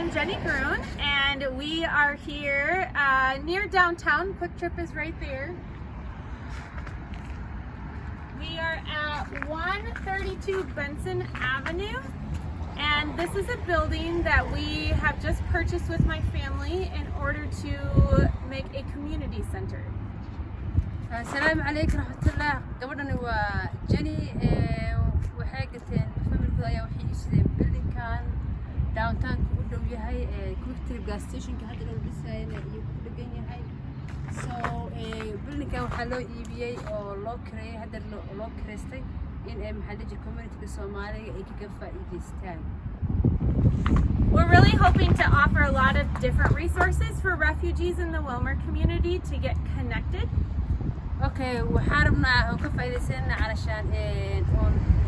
I'm Jenny Groon, and we are here near downtown. Quick Trip is right there. We are at 132 Benson Avenue, and this is a building that we have just purchased with my family in order to make a community center. السلام عليكم ورحمة الله. قبلنا وجني وحاجة فاميلكو أيام وحيد building كان downtown كودو يهاي quick trip gas station كهذا لو بس هاي يكون يهاي so building كان وحلو EBA أو لوكري هذا لوكريستي إن محلج community كسومالي كيكفى إيجستان. We're really hoping to offer a lot of different resources for refugees in the Willmar community to get connected. Okay, وحاربنا وكفايدسنا علشان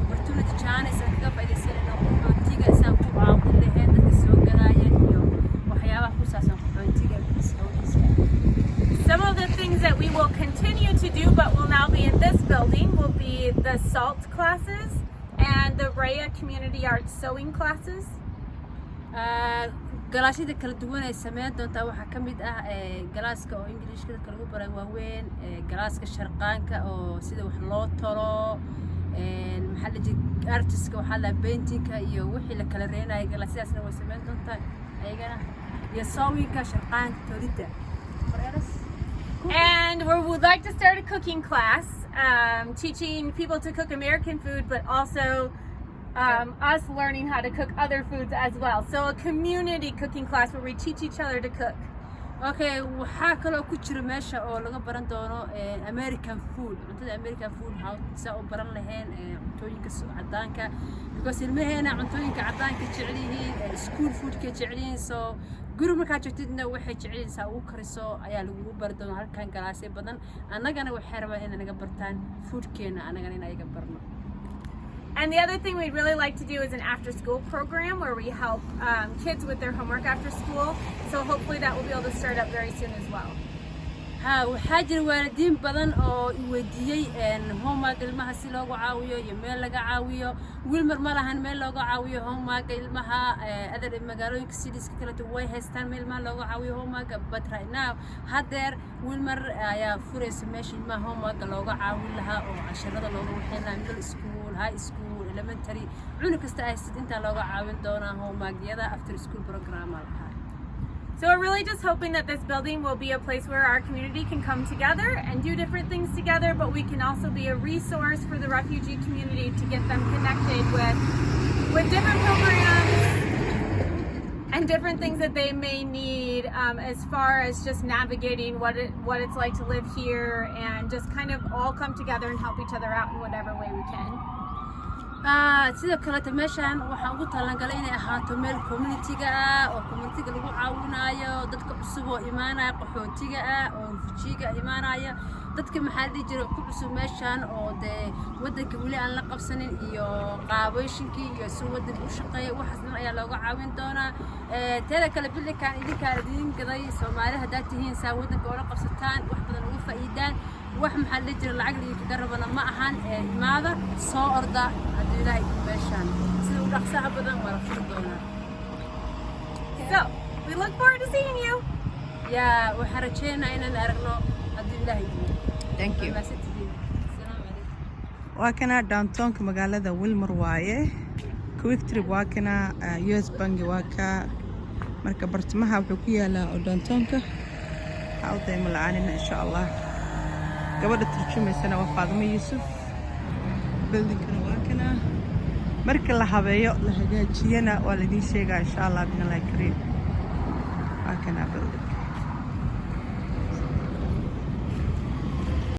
opportunity chance كفايدسنا وحنتيجا إنسان كوعاو كل هذا السوق جراية وحياة خصوصا حنتيجا Some of the things that we will continue to do, but will now be in this building, will be the SALT classes and the Raya Community Arts sewing classes. galaashida kala duwan ay sameeyaan doontaa waxaa ka mid ah galaaska oo Englishka lagu baray waaweyn galaaska sharqaanka oo sida wax loo tolo maxaa la jira artiska waxa la paintingka iyo wixii la kala reenay galaasyaasna way sameeyaan doontaa ayagana iyo sawirka sharqaanka tolida. And we would like to start a cooking class, teaching people to cook American food, but also us learning how to cook other foods as well. So a community cooking class where we teach each other to cook. Okay, waxaa kaloo ku jira meesha oo laga baran doono American food. Cuntada American food waxaa u baran lahayn cuntooyinka cadaanka because ilmaheena cuntooyinka cadaanka jecel yihiin school food ka jecel yihiin so guri markaa joogtidna waxay jecel yihiin saa u kariso ayaa lagu baran doonaa halkan galaasyo badan annagana waxay rabaan inay naga bartaan foodkeena annagana inay naga barno. And the other thing we'd really like to do is an after-school program where we help kids with their homework after school. So hopefully that will be able to start up very soon as well. waxaa jira waalidiin badan oo weydiiyay homework ilmaha si loogu caawiyo iyo meel laga caawiyo. Willmar ma lahan meel loogu caawiyo homework ilmaha adar magaalooyinka sidiiska kale way haystaan meel ma loogu caawiyo homework but right now hadeer Willmar ayaa furaysa meesha ilmaha homework loogu caawin lahaa oo casharada loogu waxeen lahaa middle school high school elementary cunug kasta ay inta loogu caawin doonaa homework-yada after school program lahaa. So we're really just hoping that this building will be a place where our community can come together and do different things together, but we can also be a resource for the refugee community to get them connected with different programs and different things that they may need as far as just navigating what it's like to live here and just kind of all come together and help each other out in whatever way we can. sidoo kale meeshan waxaan ugu talangalay inay ahaato meel community-ga ah oo community-ga lagu caawinayo dadka cusub oo imaanaya qaxootiga ah oo refugeega imaanaya dadka maxaa la jiro ku cusub meeshan oo de wadanka wali aan la qabsanin iyo qaabayshinkii iyo soo wadanka u shaqeeya waxaas dhan ayaa looga caawin doonaa teeda kale bilkan idinka idin gaday Soomaali hadaa tihiin saa wadanka oo la qabsataan wax badan uga faa'iidaan wax maxaa la jiro lacag liin ka rabana ma ahan imaada soo orda hadii ilaahay meeshan sida u dhaqsaha badan wala fur doonaa. So we look forward to seeing you. Yeah, waxaan rajeynayaa inaan aragno hadii ilaahay. Thank you. waa kana downtown magaalada Willmar waaye quick trip waa kana US Bank waa ka marka bartamaha wuxuu ku yaalaa oo downtown-ka awday malaanina insha Allah gabadha turjumaysana waa Faadimo Yusuf building-kana waa kana marka la habeeyo la hagaajiyana waa la idin sheegaa insha Allah bina la kareem waa kana building